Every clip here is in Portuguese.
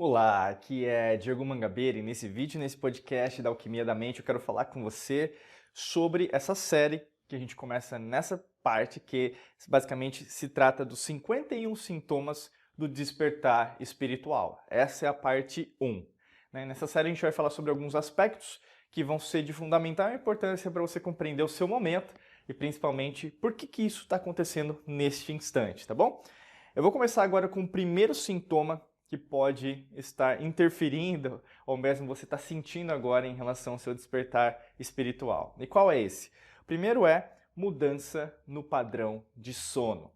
Olá, aqui é Diego Mangabeira e nesse vídeo, nesse podcast da Alquimia da Mente, eu quero falar com você sobre essa série que a gente começa nessa parte que basicamente se trata dos 51 sintomas do despertar espiritual. Essa é a parte 1. Nessa série a gente vai falar sobre alguns aspectos que vão ser de fundamental importância para você compreender o seu momento e principalmente por que isso está acontecendo neste instante, tá bom? Eu vou começar agora com o primeiro sintoma que pode estar interferindo, ou mesmo você está sentindo agora em relação ao seu despertar espiritual. E qual é esse? O primeiro é mudança no padrão de sono.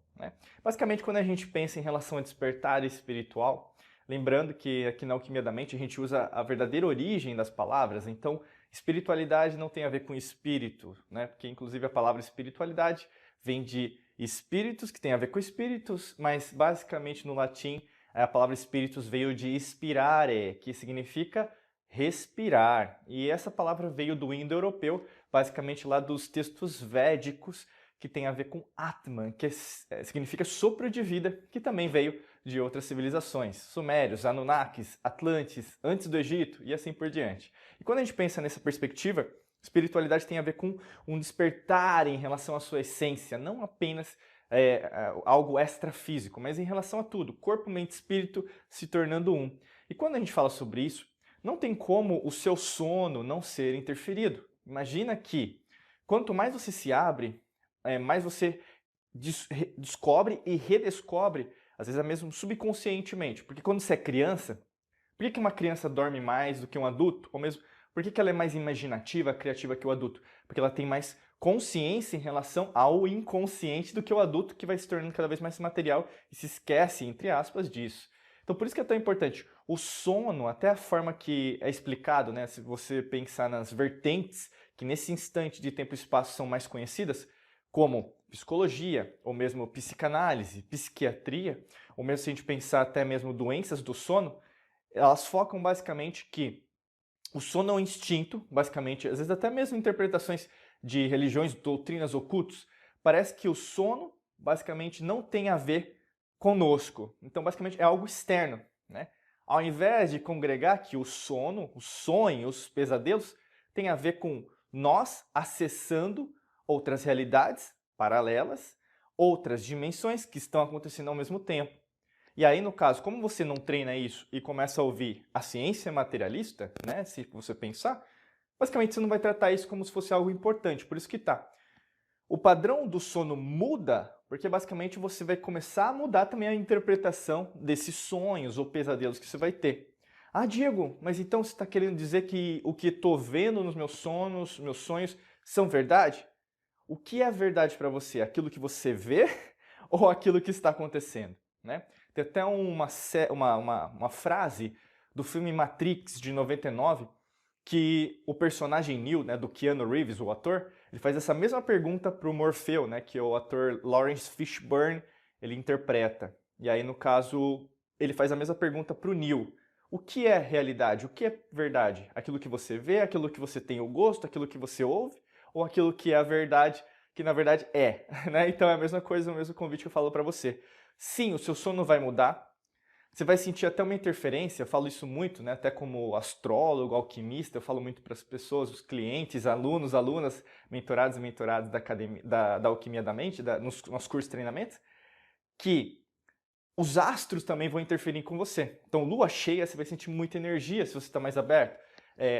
Basicamente, quando a gente pensa em relação a despertar espiritual, lembrando que aqui na Alquimia da Mente a gente usa a verdadeira origem das palavras, então espiritualidade não tem a ver com espírito, porque inclusive a palavra espiritualidade vem de espíritos, que tem a ver com espíritos, mas basicamente no latim a palavra espíritos veio de inspirare, que significa respirar. E essa palavra veio do indo-europeu, basicamente lá dos textos védicos, que tem a ver com Atman, que significa sopro de vida, que também veio de outras civilizações, sumérios, Anunnakis, Atlantes, antes do Egito e assim por diante. E quando a gente pensa nessa perspectiva, espiritualidade tem a ver com um despertar em relação à sua essência, não apenas algo extrafísico, mas em relação a tudo, corpo, mente, espírito se tornando um. E quando a gente fala sobre isso, não tem como o seu sono não ser interferido. Imagina que quanto mais você se abre, mais você descobre e redescobre, às vezes mesmo subconscientemente. Porque quando você é criança, por que uma criança dorme mais do que um adulto? Ou mesmo, por que ela é mais imaginativa, criativa que o adulto? Porque ela tem mais consciência em relação ao inconsciente do que o adulto, que vai se tornando cada vez mais material e se esquece, entre aspas, disso. Então por isso que é tão importante. O sono, até a forma que é explicado, se você pensar nas vertentes que nesse instante de tempo e espaço são mais conhecidas, como psicologia, ou mesmo psicanálise, psiquiatria, ou mesmo se a gente pensar até mesmo doenças do sono, elas focam basicamente que o sono é um instinto, basicamente, às vezes até mesmo interpretações de religiões, doutrinas ocultas, parece que o sono basicamente não tem a ver conosco. Então, basicamente, é algo externo. Ao invés de congregar que o sono, o sonho, os pesadelos, tem a ver com nós acessando outras realidades paralelas, outras dimensões que estão acontecendo ao mesmo tempo. E aí, no caso, como você não treina isso e começa a ouvir a ciência materialista, se você pensar, basicamente você não vai tratar isso como se fosse algo importante. Por isso que o padrão do sono muda, porque basicamente você vai começar a mudar também a interpretação desses sonhos ou pesadelos que você vai ter. Ah, Diego, mas então você está querendo dizer que o que estou vendo nos meus sonhos, são verdade? O que é verdade para você? Aquilo que você vê ou aquilo que está acontecendo? Tem até uma frase do filme Matrix, de 99, que o personagem Neo, do Keanu Reeves, o ator, ele faz essa mesma pergunta para o Morfeu, que o ator Lawrence Fishburne ele interpreta. E aí, no caso, ele faz a mesma pergunta para o Neo. O que é realidade? O que é verdade? Aquilo que você vê, aquilo que você tem o gosto, aquilo que você ouve, ou aquilo que é a verdade, que na verdade é? Então é a mesma coisa, o mesmo convite que eu falo para você. Sim, o seu sono vai mudar. Você vai sentir até uma interferência, eu falo isso muito, até como astrólogo, alquimista, eu falo muito para as pessoas, os clientes, alunos, alunas, mentorados e mentoradas da, academia, da Alquimia da Mente, nos cursos de treinamento, que os astros também vão interferir com você. Então, lua cheia, você vai sentir muita energia se você está mais aberto.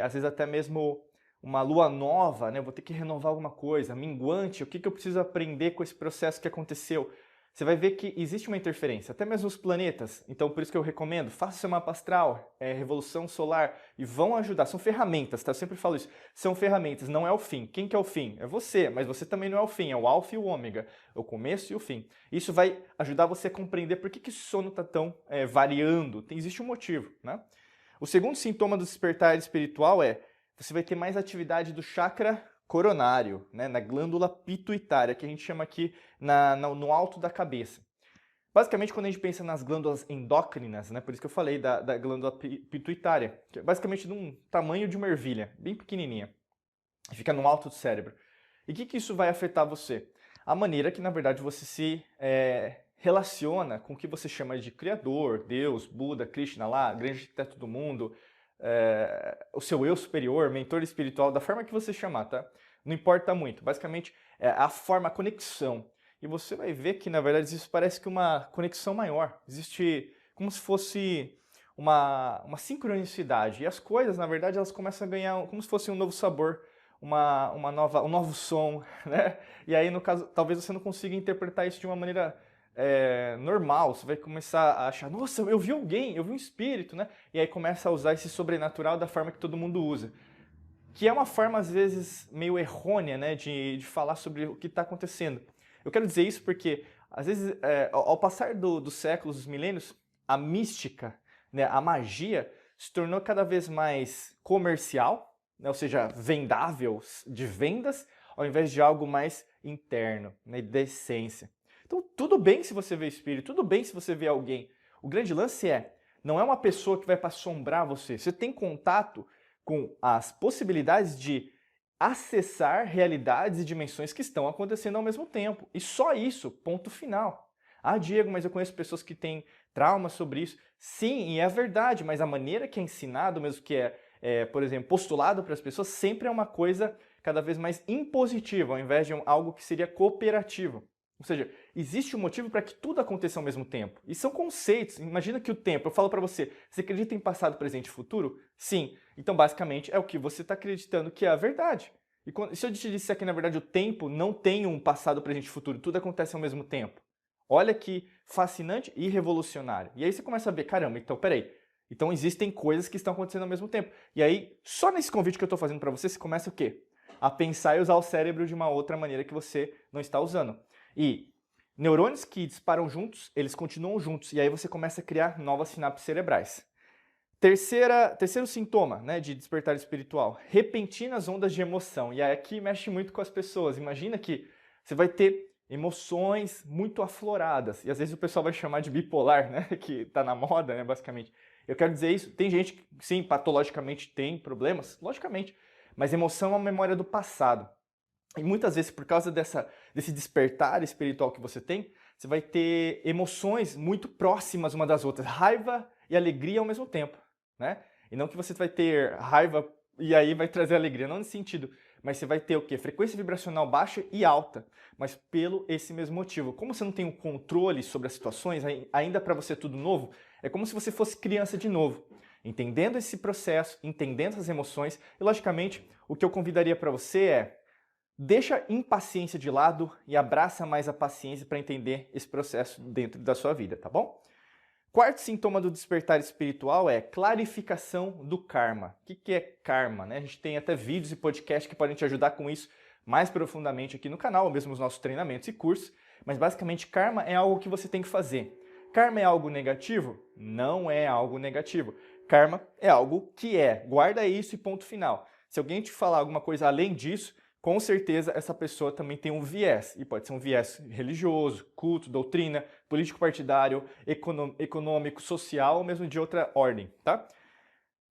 Às vezes até mesmo uma lua nova, eu vou ter que renovar alguma coisa, minguante, o que eu preciso aprender com esse processo que aconteceu? Você vai ver que existe uma interferência, até mesmo os planetas. Então, por isso que eu recomendo, faça seu mapa astral, revolução solar, e vão ajudar. São ferramentas, tá? Eu sempre falo isso. São ferramentas, não é o fim. Quem que é o fim? É você, mas você também não é o fim. É o alfa e o ômega, o começo e o fim. Isso vai ajudar você a compreender por que esse sono está tão variando. Existe um motivo, O segundo sintoma do despertar espiritual é você vai ter mais atividade do chakra coronário, na glândula pituitária, que a gente chama aqui no alto da cabeça. Basicamente, quando a gente pensa nas glândulas endócrinas, por isso que eu falei da glândula pituitária, que é basicamente de um tamanho de uma ervilha, bem pequenininha, fica no alto do cérebro. E o que isso vai afetar você? A maneira que, na verdade, você se relaciona com o que você chama de Criador, Deus, Buda, Krishna lá, grande arquiteto do mundo, o seu eu superior, mentor espiritual, da forma que você chamar, tá? Não importa muito. Basicamente, é a forma, a conexão. E você vai ver que, na verdade, isso parece que uma conexão maior. Existe como se fosse uma sincronicidade. E as coisas, na verdade, elas começam a ganhar como se fosse um novo sabor, um novo som, né? E aí, no caso, talvez você não consiga interpretar isso de uma maneira normal. Você vai começar a achar, nossa, eu vi alguém, eu vi um espírito, né? E aí começa a usar esse sobrenatural da forma que todo mundo usa. Que é uma forma, às vezes, meio errônea, né, de falar sobre o que está acontecendo. Eu quero dizer isso porque, às vezes, ao passar dos séculos, dos milênios, a mística, né, a magia, se tornou cada vez mais comercial, né, ou seja, vendável, de vendas, ao invés de algo mais interno, né, de essência. Então, tudo bem se você vê espírito, tudo bem se você vê alguém. O grande lance não é uma pessoa que vai para assombrar você. Você tem contato com as possibilidades de acessar realidades e dimensões que estão acontecendo ao mesmo tempo. E só isso, ponto final. Ah, Diego, mas eu conheço pessoas que têm traumas sobre isso. Sim, e é verdade, mas a maneira que é ensinado, mesmo que por exemplo, postulado para as pessoas, sempre é uma coisa cada vez mais impositiva, ao invés de algo que seria cooperativo. Ou seja, existe um motivo para que tudo aconteça ao mesmo tempo. E são conceitos. Imagina que o tempo, eu falo para você, você acredita em passado, presente e futuro? Sim. Então, basicamente, é o que você está acreditando que é a verdade. E se eu te disser que, na verdade, o tempo não tem um passado, presente e futuro, tudo acontece ao mesmo tempo. Olha que fascinante e revolucionário. E aí você começa a ver, caramba, então, peraí. Então, existem coisas que estão acontecendo ao mesmo tempo. E aí, só nesse convite que eu estou fazendo para você começa o quê? A pensar e usar o cérebro de uma outra maneira que você não está usando. E neurônios que disparam juntos, eles continuam juntos. E aí você começa a criar novas sinapses cerebrais. Terceiro sintoma, né, de despertar espiritual, repentinas ondas de emoção. E aí aqui mexe muito com as pessoas. Imagina que você vai ter emoções muito afloradas. E às vezes o pessoal vai chamar de bipolar, né, que está na moda, né, basicamente. Eu quero dizer isso. Tem gente que, sim, patologicamente tem problemas, logicamente. Mas emoção é uma memória do passado. E muitas vezes, por causa desse despertar espiritual que você tem, você vai ter emoções muito próximas uma das outras. Raiva e alegria ao mesmo tempo, né? E não que você vai ter raiva e aí vai trazer alegria, não nesse sentido. Mas você vai ter o quê? Frequência vibracional baixa e alta, mas pelo esse mesmo motivo. Como você não tem o controle sobre as situações, ainda para você é tudo novo, é como se você fosse criança de novo. Entendendo esse processo, entendendo essas emoções, e logicamente, o que eu convidaria para você deixa a impaciência de lado e abraça mais a paciência para entender esse processo dentro da sua vida, tá bom? Quarto sintoma do despertar espiritual é clarificação do karma. O que é karma, né? A gente tem até vídeos e podcasts que podem te ajudar com isso mais profundamente aqui no canal, ou mesmo os nossos treinamentos e cursos, mas basicamente karma é algo que você tem que fazer. Karma é algo negativo? Não é algo negativo. Karma é algo que guarda isso e ponto final. Se alguém te falar alguma coisa além disso, com certeza essa pessoa também tem um viés, e pode ser um viés religioso, culto, doutrina, político-partidário, econômico, social, ou mesmo de outra ordem, tá?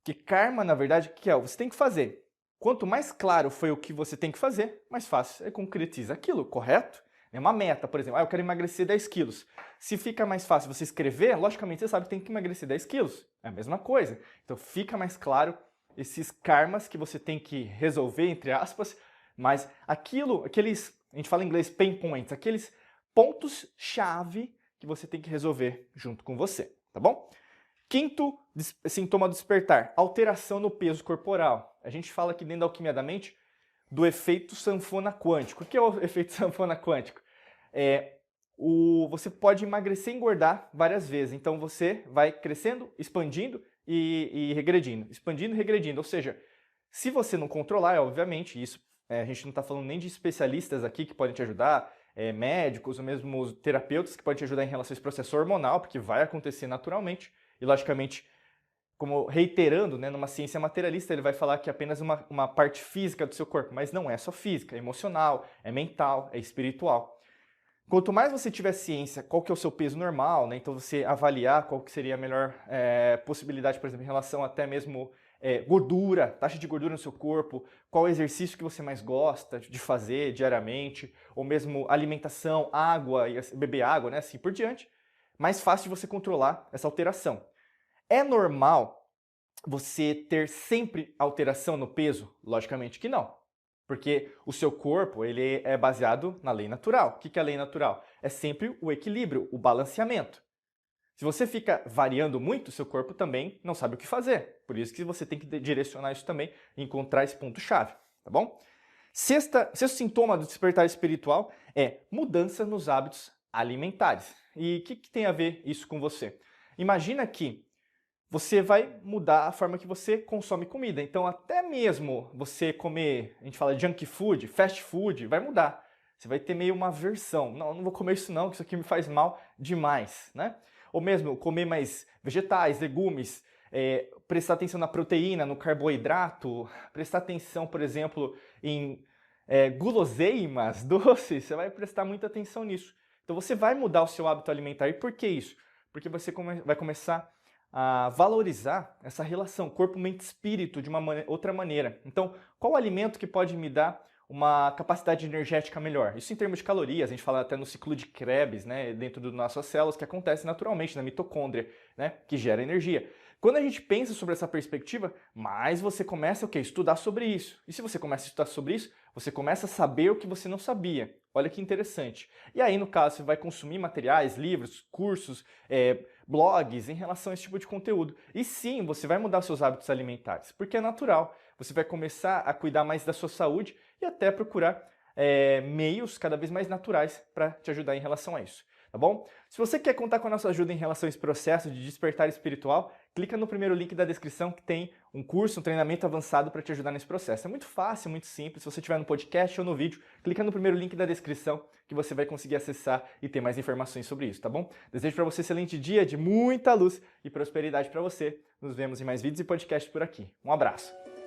Que karma, na verdade, o que é? Você tem que fazer. Quanto mais claro foi o que você tem que fazer, mais fácil é concretizar aquilo, correto? É uma meta, por exemplo, eu quero emagrecer 10 quilos. Se fica mais fácil você escrever, logicamente você sabe que tem que emagrecer 10 quilos. É a mesma coisa. Então fica mais claro esses karmas que você tem que resolver, entre aspas, mas aqueles, a gente fala em inglês pain points, aqueles pontos-chave que você tem que resolver junto com você, tá bom? Quinto sintoma do despertar, alteração no peso corporal. A gente fala aqui dentro da alquimia da mente do efeito sanfona quântico. O que é o efeito sanfona quântico? Você pode emagrecer e engordar várias vezes, então você vai crescendo, expandindo e regredindo, expandindo e regredindo, ou seja, se você não controlar, obviamente, isso a gente não está falando nem de especialistas aqui que podem te ajudar, médicos ou mesmo terapeutas que podem te ajudar em relação a esse processo hormonal, porque vai acontecer naturalmente. E, logicamente, como reiterando, né, numa ciência materialista, ele vai falar que é apenas uma parte física do seu corpo, mas não é só física, é emocional, é mental, é espiritual. Quanto mais você tiver ciência, qual que é o seu peso normal, né, então você avaliar qual que seria a melhor possibilidade, por exemplo, em relação até mesmo gordura, taxa de gordura no seu corpo, qual é o exercício que você mais gosta de fazer diariamente, ou mesmo alimentação, água, beber água, né, assim por diante, mais fácil de você controlar essa alteração. É normal você ter sempre alteração no peso? Logicamente que não. Porque o seu corpo ele é baseado na lei natural. O que é a lei natural? É sempre o equilíbrio, o balanceamento. Se você fica variando muito, seu corpo também não sabe o que fazer. Por isso que você tem que direcionar isso também e encontrar esse ponto-chave, tá bom? Sexto sintoma do despertar espiritual é mudança nos hábitos alimentares. E o que tem a ver isso com você? Imagina que você vai mudar a forma que você consome comida. Então, até mesmo você comer, a gente fala junk food, fast food, vai mudar. Você vai ter meio uma aversão. Não vou comer isso não, que isso aqui me faz mal demais, né? Ou mesmo comer mais vegetais, legumes, prestar atenção na proteína, no carboidrato, prestar atenção, por exemplo, em guloseimas, doces, você vai prestar muita atenção nisso. Então você vai mudar o seu hábito alimentar. E por que isso? Porque você vai começar a valorizar essa relação corpo, mente, espírito de uma outra maneira. Então, qual alimento que pode me dar uma capacidade energética melhor? Isso em termos de calorias, a gente fala até no ciclo de Krebs, né, dentro das nossas células, que acontece naturalmente na mitocôndria, né, que gera energia. Quando a gente pensa sobre essa perspectiva, mais você começa o quê? Estudar sobre isso. E se você começa a estudar sobre isso, você começa a saber o que você não sabia. Olha que interessante. E aí, no caso, você vai consumir materiais, livros, cursos, blogs em relação a esse tipo de conteúdo. E sim, você vai mudar os seus hábitos alimentares, porque é natural. Você vai começar a cuidar mais da sua saúde e até procurar meios cada vez mais naturais para te ajudar em relação a isso. Tá bom? Se você quer contar com a nossa ajuda em relação a esse processo de despertar espiritual, clica no primeiro link da descrição que tem um curso, um treinamento avançado para te ajudar nesse processo. É muito fácil, muito simples. Se você estiver no podcast ou no vídeo, clica no primeiro link da descrição que você vai conseguir acessar e ter mais informações sobre isso, tá bom? Desejo para você um excelente dia de muita luz e prosperidade para você. Nos vemos em mais vídeos e podcasts por aqui. Um abraço!